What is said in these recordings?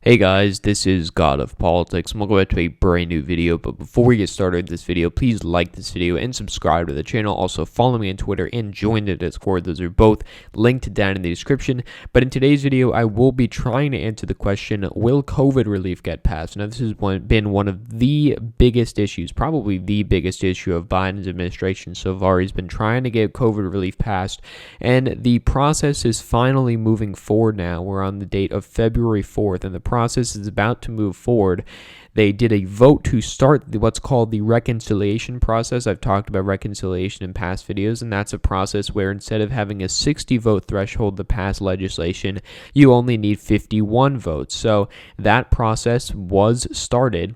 Hey guys, this is God of Politics, and welcome back to a brand new video. But before we get started with this video, please like this video and subscribe to the channel. Also, follow me on Twitter and join the Discord. Those are both linked down in the description. But in today's video, I will be trying to answer the question, will COVID relief get passed? Now, this has been one of the biggest issues, probably the biggest issue of Biden's administration so far. He's been trying to get COVID relief passed, and the process is finally moving forward now. We're on the date of February 4th, and the process is about to move forward. They did a vote to start what's called the reconciliation process. I've talked about reconciliation in past videos, and that's a process where instead of having a 60 vote threshold to pass legislation, you only need 51 votes. So that process was started.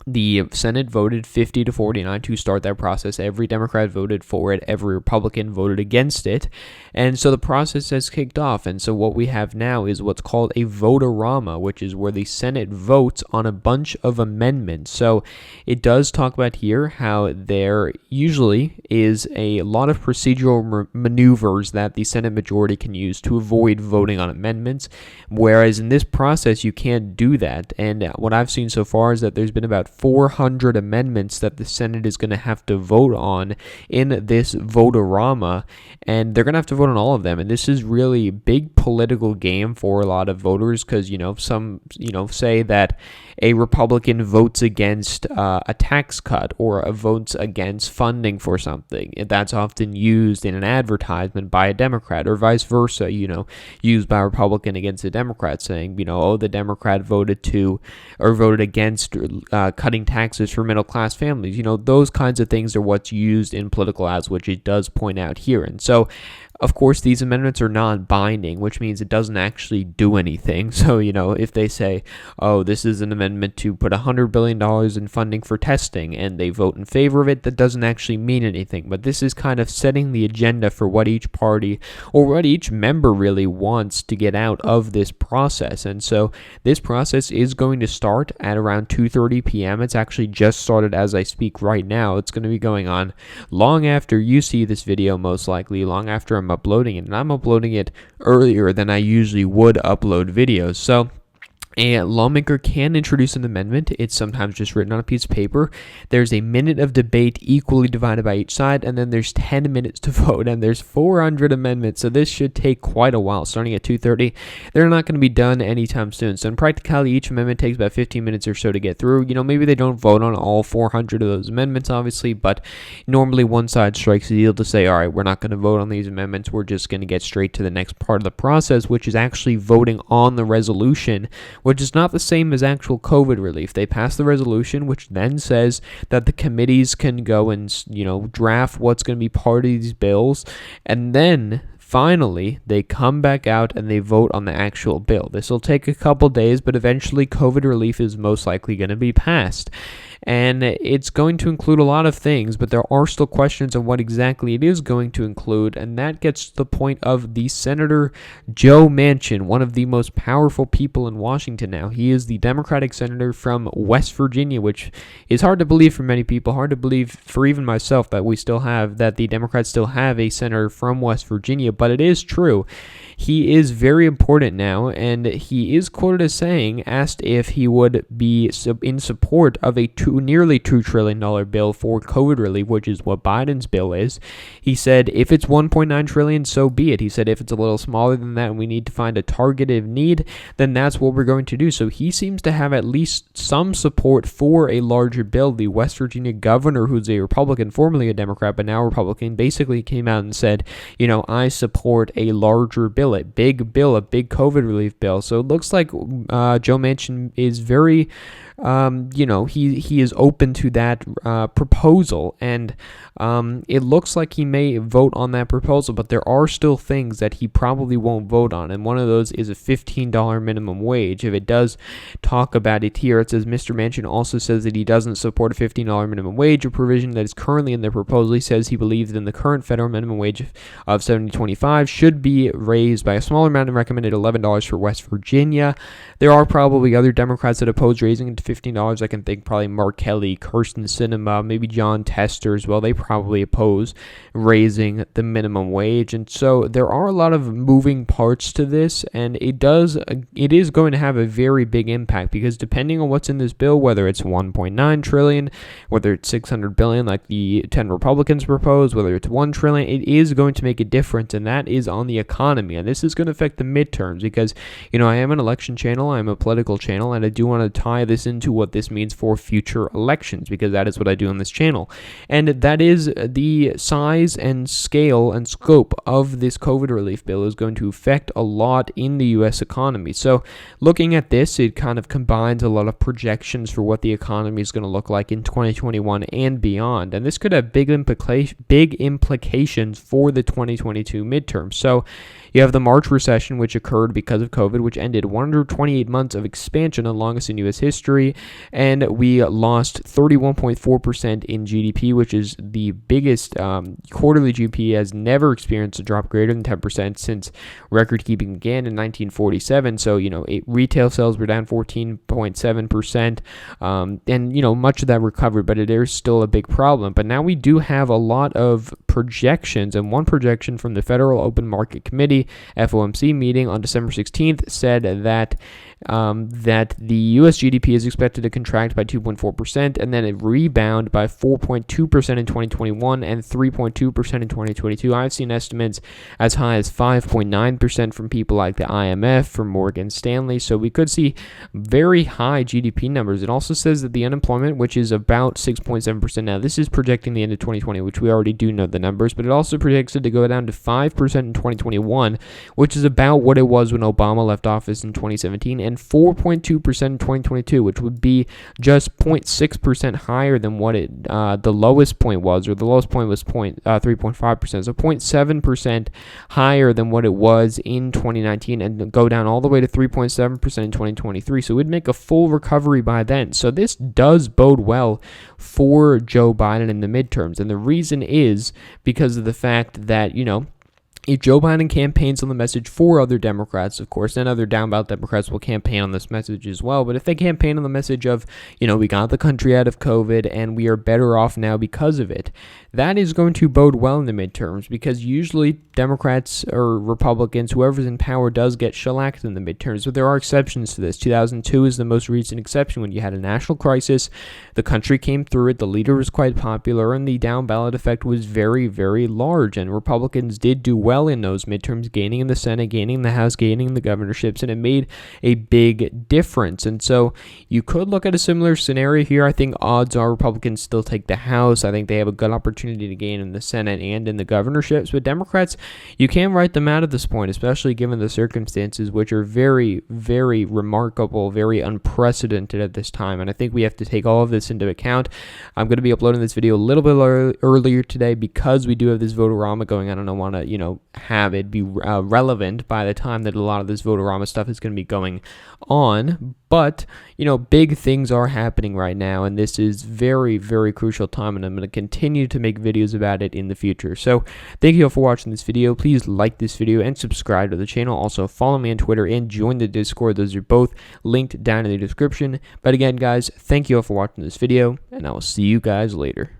The Senate voted 50 to 49 to start that process. Every Democrat voted for it. Every Republican voted against it. And so the process has kicked off. And so what we have now is what's called a vodarama, which is where the Senate votes on a bunch of amendments. So it does talk about here how there usually is a lot of procedural maneuvers that the Senate majority can use to avoid voting on amendments. Whereas in this process, you can't do that. And what I've seen so far is that there's been about 400 amendments that the Senate is going to have to vote on in this votarama, and they're going to have to vote on all of them. And this is really a big political game for a lot of voters because, some, say that a Republican votes against a tax cut or votes against funding for something. That's often used in an advertisement by a Democrat, or vice versa, used by a Republican against a Democrat, saying, the Democrat voted against cutting taxes for middle-class families. Those kinds of things are what's used in political ads, which it does point out here. And so, of course, these amendments are non-binding, which means it doesn't actually do anything. So, if they say, this is an amendment to put $100 billion in funding for testing, and they vote in favor of it, that doesn't actually mean anything. But this is kind of setting the agenda for what each party, or what each member really wants to get out of this process. And so this process is going to start at around 2:30 p.m. It's actually just started as I speak right now. It's going to be going on long after you see this video, most likely, long after I'm uploading it, and I'm uploading it earlier than I usually would upload videos. So a lawmaker can introduce an amendment. It's sometimes just written on a piece of paper. There's a minute of debate equally divided by each side, and then there's 10 minutes to vote, and there's 400 amendments, so this should take quite a while. Starting at 2:30, they're not going to be done anytime soon. So in practicality, each amendment takes about 15 minutes or so to get through. Maybe they don't vote on all 400 of those amendments, obviously, but normally one side strikes a deal to say, all right, we're not going to vote on these amendments. We're just going to get straight to the next part of the process, which is actually voting on the resolution, which is not the same as actual COVID relief. They pass the resolution, which then says that the committees can go and, draft what's going to be part of these bills, and then finally, they come back out and they vote on the actual bill. This will take a couple days, but eventually COVID relief is most likely going to be passed. And it's going to include a lot of things, but there are still questions on what exactly it is going to include, and that gets to the point of the Senator Joe Manchin, one of the most powerful people in Washington now. He is the Democratic senator from West Virginia, which is hard to believe for many people, hard to believe for even myself that the Democrats still have a senator from West Virginia, but it is true. He is very important now, and he is quoted as saying, asked if he would be in support of a nearly $2 trillion bill for COVID relief, which is what Biden's bill is. He said, if it's $1.9 trillion, so be it. He said, if it's a little smaller than that and we need to find a targeted need, then that's what we're going to do. So he seems to have at least some support for a larger bill. The West Virginia governor, who's a Republican, formerly a Democrat, but now Republican, basically came out and said, I support a larger bill, a big COVID relief bill. So it looks like Joe Manchin is very he is open to that proposal, and it looks like he may vote on that proposal, but there are still things that he probably won't vote on, and one of those is a $15 minimum wage. If it does talk about it here, it says Mr. Manchin also says that he doesn't support a $15 minimum wage, a provision that is currently in the proposal. He says he believes in the current federal minimum wage of $7.25 $11.25 should be raised by a smaller amount and recommended $11 for West Virginia. There are probably other Democrats that oppose raising it to $15. I can think probably Mark Kelly, Kirsten Sinema, maybe John Tester as well. They probably oppose raising the minimum wage. And so there are a lot of moving parts to this, and it is going to have a very big impact, because depending on what's in this bill, whether it's $1.9 trillion, whether it's $600 billion like the 10 Republicans propose, whether it's $1 trillion, it is going to make a difference, and that is on the economy. And this is going to affect the midterms, because, I am an election channel, I'm a political channel, and I do want to tie this into what this means for future elections, because that is what I do on this channel. And that is the size and scale and scope of this COVID relief bill is going to affect a lot in the U.S. economy. So looking at this, it kind of combines a lot of projections for what the economy is going to look like in 2021 and beyond. And this could have big implications for the 2022 midterms. So you have the March recession, which occurred because of COVID, which ended 128 months of expansion, the longest in U.S. history, and we lost 31.4% in GDP, which is the biggest quarterly GDP has never experienced a drop greater than 10% since record-keeping began in 1947. So, retail sales were down 14.7%, and, much of that recovered, but it is still a big problem. But now we do have a lot of projections, and one projection from the Federal Open Market Committee FOMC meeting on December 16th said that the U.S. GDP is expected to contract by 2.4%, and then it rebound by 4.2% in 2021 and 3.2% in 2022. I've seen estimates as high as 5.9% from people like the IMF, from Morgan Stanley. So we could see very high GDP numbers. It also says that the unemployment, which is about 6.7% now, this is projecting the end of 2020, which we already do know the numbers, but it also predicts it to go down to 5% in 2021, which is about what it was when Obama left office in 2017, and 4.2% in 2022, which would be just 0.6% higher than what the lowest point was, or the lowest point was 3.5%, so 0.7% higher than what it was in 2019, and go down all the way to 3.7% in 2023. So we'd make a full recovery by then. So this does bode well for Joe Biden in the midterms, and the reason is because of the fact that, if Joe Biden campaigns on the message for other Democrats, of course, then other down-ballot Democrats will campaign on this message as well. But if they campaign on the message of, we got the country out of COVID and we are better off now because of it, that is going to bode well in the midterms, because usually Democrats or Republicans, whoever's in power, does get shellacked in the midterms. But there are exceptions to this. 2002 is the most recent exception, when you had a national crisis. The country came through it. The leader was quite popular, and the down-ballot effect was very, very large. And Republicans did do well in those midterms, gaining in the Senate, gaining in the House, gaining in the governorships, and it made a big difference. And so you could look at a similar scenario here. I think odds are Republicans still take the House. I think they have a good opportunity to gain in the Senate and in the governorships. But Democrats, you can't write them out at this point, especially given the circumstances, which are very, very remarkable, very unprecedented at this time. And I think we have to take all of this into account. I'm going to be uploading this video a little bit earlier today, because we do have this vodarama going on, and I want to, have it be relevant by the time that a lot of this vodarama stuff is going to be going on. But, big things are happening right now, and this is very, very crucial time, and I'm going to continue to make videos about it in the future. So thank you all for watching this video. Please like this video and subscribe to the channel. Also, follow me on Twitter and join the Discord. Those are both linked down in the description. But again, guys, thank you all for watching this video, and I will see you guys later.